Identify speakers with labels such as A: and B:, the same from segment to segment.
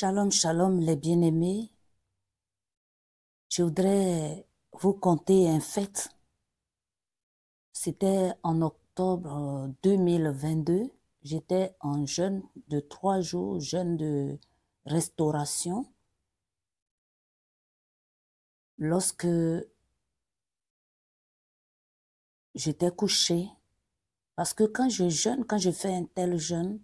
A: Shalom, shalom, les bien-aimés. Je voudrais vous conter un fait. C'était en octobre 2022. J'étais en jeûne de 3 jours, jeûne de restauration. Lorsque j'étais couchée, parce que quand je jeûne, quand je fais un tel jeûne,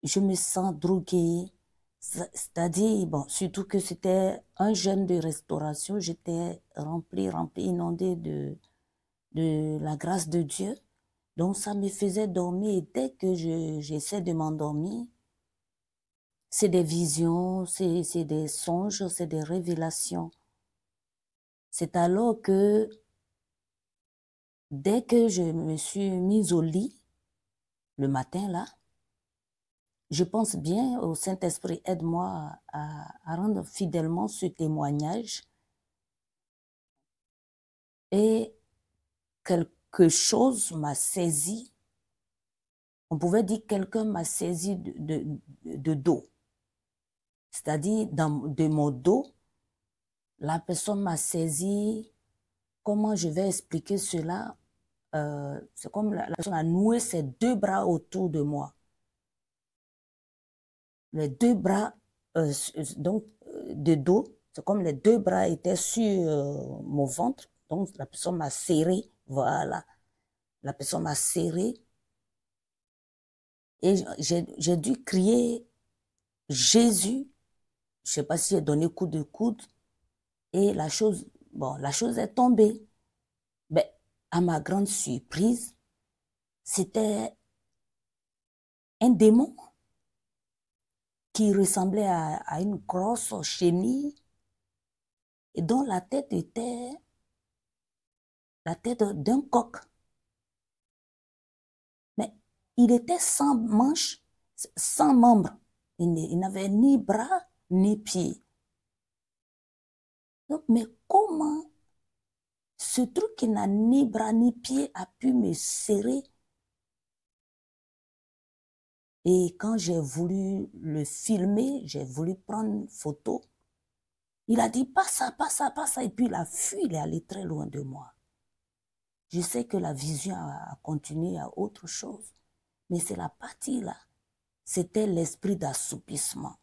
A: je me sens droguée. C'est-à-dire, bon, surtout que c'était un jeûne de restauration, j'étais remplie, inondée de la grâce de Dieu. Donc, ça me faisait dormir. Et dès que j'essaie de m'endormir, c'est des visions, c'est des songes, c'est des révélations. C'est alors que, dès que je me suis mise au lit, le matin, là, je pense bien au Saint-Esprit, aide-moi à rendre fidèlement ce témoignage. Et quelque chose m'a saisi. On pouvait dire que quelqu'un m'a saisi de dos. C'est-à-dire, de mon dos, la personne m'a saisi. Comment je vais expliquer cela? C'est comme la personne a noué ses deux bras autour de moi. Les deux bras, donc, de dos, c'est comme les deux bras étaient sur mon ventre. Donc, la personne m'a serré. Voilà. La personne m'a serré. Et j'ai dû crier Jésus. Je ne sais pas si j'ai donné coup de coude. Et la chose est tombée. Ben, à ma grande surprise, c'était un démon qui ressemblait à une grosse chenille et dont la tête était la tête d'un coq. Mais il était sans manches, sans membres. Il n'avait ni bras, ni pieds. Donc, mais comment ce truc qui n'a ni bras, ni pieds a pu me serrer? Et quand j'ai voulu le filmer, j'ai voulu prendre une photo, il a dit, pas ça, pas ça, pas ça. Et puis il a fui, il est allé très loin de moi. Je sais que la vision a continué à autre chose, mais c'est la partie là. C'était l'esprit d'assoupissement.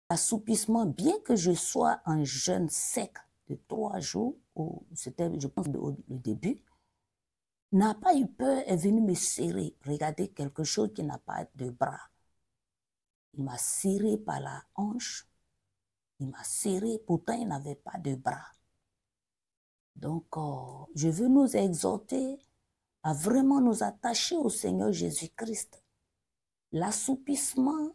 A: Assoupissement, bien que je sois en jeûne sec de 3 jours, c'était, je pense, le début, n'a pas eu peur, est venu me serrer. Regardez quelque chose qui n'a pas de bras. Il m'a serré par la hanche. Il m'a serré, pourtant il n'avait pas de bras. Donc, je veux nous exhorter à vraiment nous attacher au Seigneur Jésus-Christ. L'assoupissement,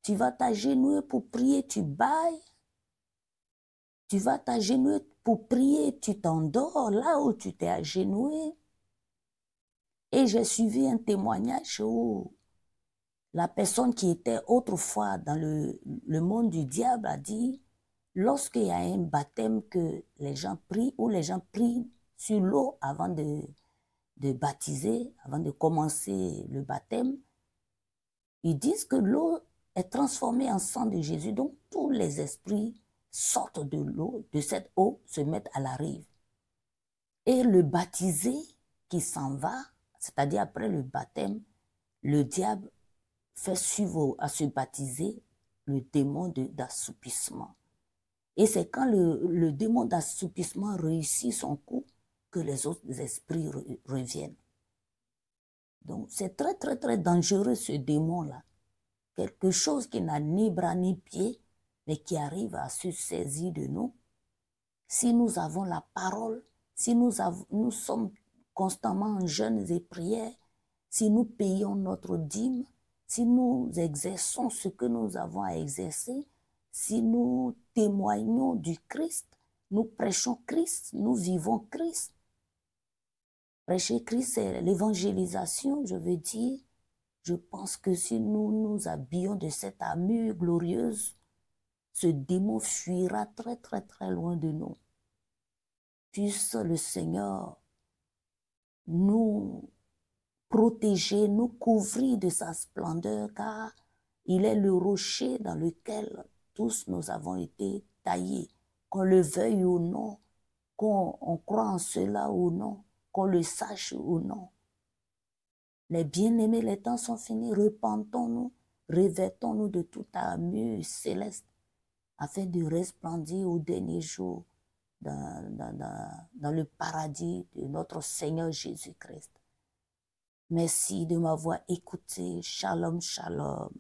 A: tu vas t'agenouiller pour prier, tu bailles. Tu vas t'agenouiller pour prier, tu t'endors là où tu t'es agenouillé. Et j'ai suivi un témoignage où la personne qui était autrefois dans le monde du diable a dit, lorsqu'il y a un baptême que les gens prient, ou les gens prient sur l'eau avant de baptiser, avant de commencer le baptême, ils disent que l'eau est transformée en sang de Jésus. Donc tous les esprits sortent de l'eau, de cette eau, se mettent à la rive. Et le baptisé qui s'en va, c'est-à-dire après le baptême, le diable fait suivre à se baptiser le démon d'assoupissement. Et c'est quand le démon d'assoupissement réussit son coup que les autres esprits reviennent. Donc c'est très très très dangereux ce démon-là. Quelque chose qui n'a ni bras ni pied, mais qui arrive à se saisir de nous. Si nous avons la parole, si nous sommes constamment en jeûnes et prières, si nous payons notre dîme, si nous exerçons ce que nous avons à exercer, si nous témoignons du Christ, nous prêchons Christ, nous vivons Christ. Prêcher Christ, c'est l'évangélisation, je veux dire. Je pense que si nous nous habillons de cette armure glorieuse, ce démon fuira très très très loin de nous. Puisse le Seigneur nous protéger, nous couvrir de sa splendeur, car Il est le rocher dans lequel tous nous avons été taillés, qu'on le veuille ou non, qu'on croit en cela ou non, qu'on le sache ou non. Les bien-aimés, les temps sont finis. Repentons-nous, revêtons-nous de toute armure céleste afin de resplendir au dernier jour dans le paradis de notre Seigneur Jésus-Christ. Merci de m'avoir écouté. Shalom, shalom.